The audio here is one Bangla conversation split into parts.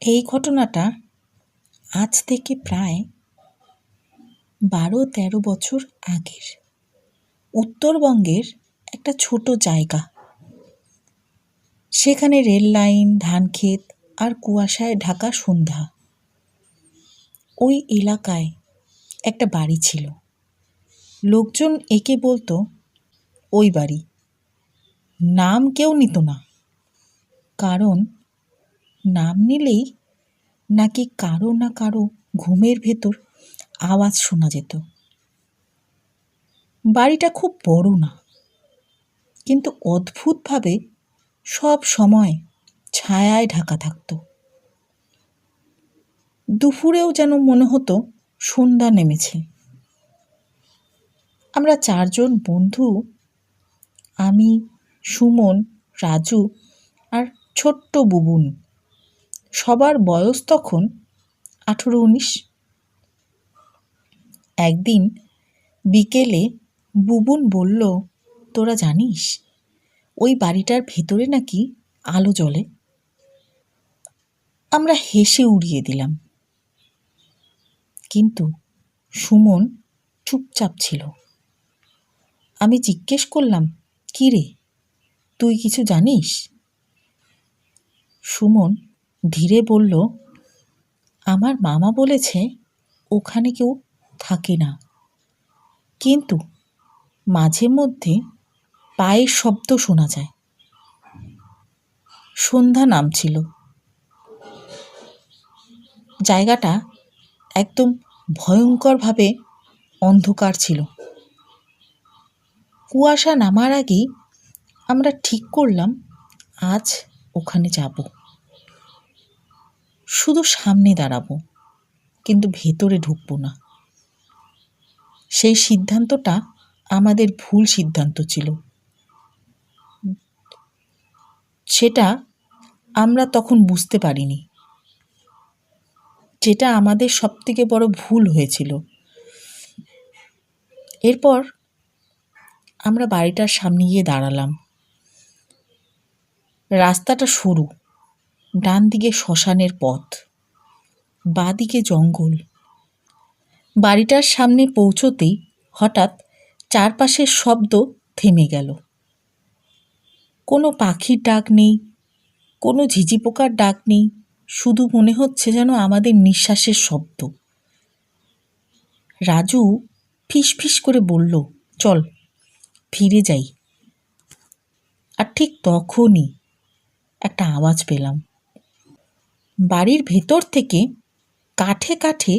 এই ঘটনাটা আজ থেকে প্রায় ১২-১৩ বছর আগের। উত্তরবঙ্গের একটা ছোট জায়গা। সেখানে রেল লাইন, ধানক্ষেত আর কুয়াশায় ঢাকা সন্ধ্যা। ওই এলাকায় একটা বাড়ি ছিল। লোকজন একে বলতো ওই বাড়ি। নাম কেউ নিত না, কারণ নাম নিলেই নাকি কারো না কারো ঘুমের ভেতর আওয়াজ শোনা যেত। বাড়িটা খুব বড় না, কিন্তু অদ্ভুতভাবে সব সময় ছায়ায় ঢাকা থাকত। দুপুরেও যেন মনে হতো সন্ধ্যা নেমেছে। আমরা 4 জন বন্ধু, আমি, সুমন, রাজু আর ছোট্ট বুবুন। সবার বয়স তখন 18-19। একদিন বিকেলে বুবুন বলল, তোরা জানিস ওই বাড়িটার ভেতরে নাকি আলো জ্বলে? আমরা হেসে উড়িয়ে দিলাম, কিন্তু সুমন চুপচাপ ছিল। আমি জিজ্ঞেস করলাম, কী রে, তুই কিছু জানিস? সুমন ধীরে বলল, আমার মামা বলেছে ওখানে কেউ থাকে না, কিন্তু মাঝে মধ্যে পায়ের শব্দ শোনা যায়। সন্ধ্যা নামছিল। জায়গাটা একদম ভয়ঙ্করভাবে অন্ধকার ছিল। কুয়াশা নামার আগেই আমরা ঠিক করলাম আজ ওখানে যাব। শুধু সামনে দাঁড়াবো, কিন্তু ভেতরে ঢুকবো না। সেই সিদ্ধান্তটা আমাদের ভুল সিদ্ধান্ত ছিল। সেটা আমরা তখন বুঝতে পারিনি। যেটা আমাদের সবথেকে বড় ভুল হয়েছিল। এরপর আমরা বাড়িটার সামনে গিয়ে দাঁড়ালাম। রাস্তাটা সরু, ডান দিকে শ্মশানের পথ, বাঁ দিকে জঙ্গল। বাড়িটার সামনে পৌঁছতেই হঠাৎ চারপাশের শব্দ থেমে গেল। কোনো পাখির ডাক নেই, কোনো ঝিঝি পোকার ডাক নেই, শুধু মনে হচ্ছে যেন আমাদের নিঃশ্বাসের শব্দ। রাজু ফিস ফিস করে বলল, চল ফিরে যাই। আর ঠিক তখনই একটা আওয়াজ পেলাম। বাড়ির ভেতর থেকে কাঠে কাঠে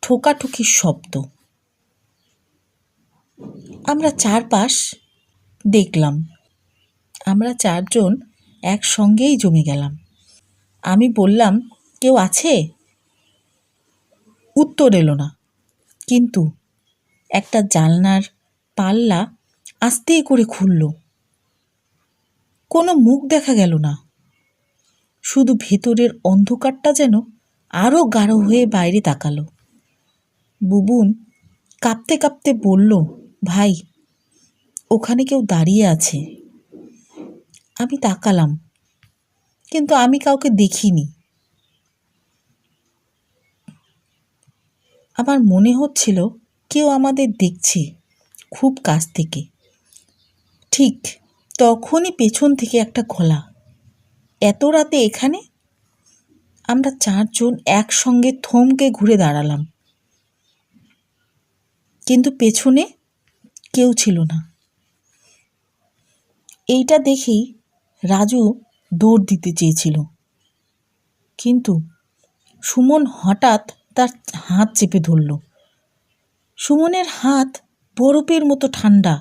ঠোকাঠুকির শব্দ। আমরা চারপাশ দেখলাম। আমরা 4 জন একসঙ্গেই জমে গেলাম। আমি বললাম, কেউ আছে? উত্তর এলো না, কিন্তু একটা জানলার পাল্লা আস্তে করে খুলল। কোনো মুখ দেখা গেল না, শুধু ভেতরের অন্ধকারটা যেন আরও গাঢ় হয়ে বাইরে তাকালো। বুবুন কাঁপতে কাঁপতে বলল, ভাই, ওখানে কেউ দাঁড়িয়ে আছে। আমি তাকালাম, কিন্তু আমি কাউকে দেখিনি। আমার মনে হচ্ছিল কেউ আমাদের দেখছে খুব কাছ থেকে। ঠিক তখনই পেছন থেকে একটা গলা, এত রাতে এখানে? আমরা 4 জন একসঙ্গে থমকে ঘুরে দাঁড়ালাম, কিন্তু পেছনে কেউ ছিল না। এইটা দেখেই রাজু দৌড় দিতে চেয়েছিল, কিন্তু সুমন হঠাৎ তার হাত চেপে ধরল। সুমনের হাত বরফের মতো ঠান্ডা।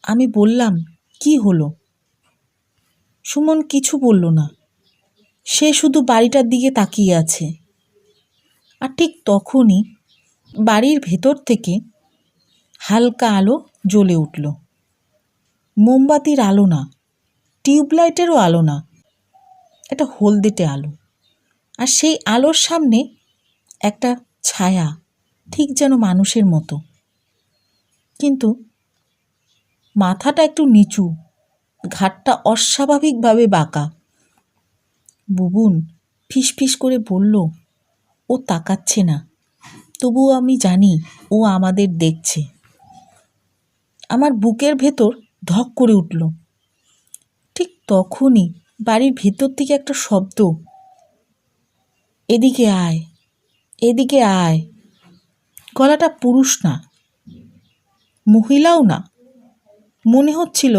আমি বললাম, কি হলো? সুমন কিছু বলল না, সে শুধু বাড়িটার দিকে তাকিয়ে আছে। আর ঠিক তখনই বাড়ির ভেতর থেকে হালকা আলো জ্বলে উঠল। মোমবাতির আলো না, টিউবলাইটেরও আলো না, একটা হলদেটে আলো। আর সেই আলোর সামনে একটা ছায়া, ঠিক যেন মানুষের মতো, কিন্তু মাথাটা একটু নিচু, ঘাড়টা অস্বাভাবিকভাবে বাঁকা। বুবুন ফিসফিস করে বলল, ও তাকাচ্ছে না, তবুও আমি জানি ও আমাদের দেখছে। আমার বুকের ভেতর ধক করে উঠল। ঠিক তখনই বাড়ির ভেতর থেকে একটা শব্দ, এদিকে আয়, এদিকে আয়। গলাটা পুরুষ না, মহিলাও না, মনে হচ্ছিল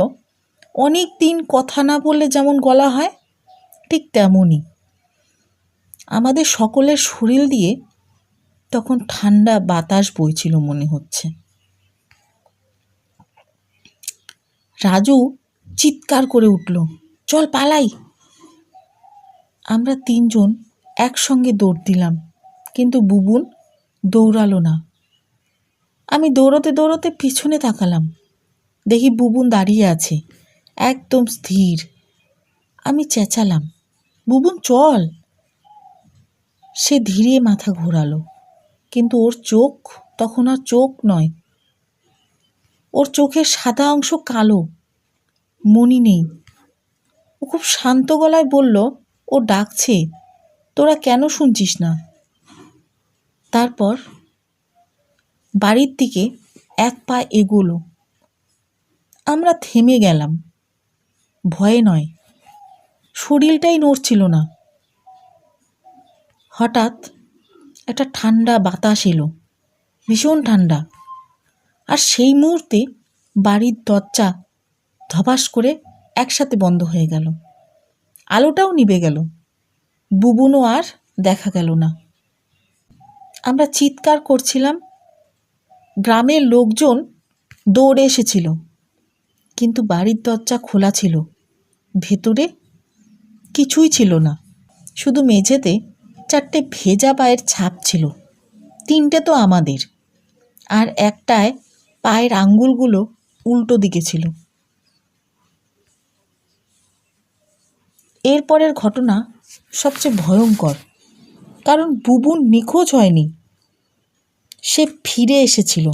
অনেক দিন কথা না বললে যেমন গলা হয় ঠিক তেমনই। আমাদের সকলের শরীর দিয়ে তখন ঠান্ডা বাতাস বইছিল মনে হচ্ছে। রাজু চিৎকার করে উঠল, চল পালাই। আমরা তিনজন একসঙ্গে দৌড় দিলাম, কিন্তু বুবুন দৌড়ালো না। আমি দৌড়তে দৌড়তে পিছনে তাকালাম, দেখি বুবুন দাঁড়িয়ে আছে একদম স্থির। আমি চেঁচালাম, বুবুন চল। সে ধীরে মাথা ঘোরালো, কিন্তু ওর চোখ তখন আর চোখ নয়, ওর চোখের সাদা অংশ কালো, মনি নেই। ও খুব শান্ত গলায় বলল, ও ডাকছে, তোরা কেন শুনছিস না? তারপর বাড়ির দিকে এক পা এগোলো। আমরা থেমে গেলাম, ভয়ে নয়, শরীরটাই নড়ছিল না। হঠাৎ একটা ঠান্ডা বাতাস এলো, ভীষণ ঠান্ডা। আর সেই মুহূর্তে বাড়ির দরজা ধপাস করে একসাথে বন্ধ হয়ে গেল, আলোটাও নিভে গেল, বুবুনও আর দেখা গেল না। আমরা চিৎকার করছিলাম, গ্রামের লোকজন দৌড়ে এসেছিল, কিন্তু বাড়ির দরজা খোলা ছিল, ভেতরে কিছুই ছিল না, শুধু মেঝেতে 4টে ভেজা পায়ের ছাপ ছিল। 3টে তো আমাদের, আর একটায় পায়ের আঙ্গুলগুলো উল্টো দিকে ছিল। এরপরের ঘটনা সবচেয়ে ভয়ঙ্কর, কারণ বুবুন নিখোঁজ হয়নি, সে ফিরে এসেছিল।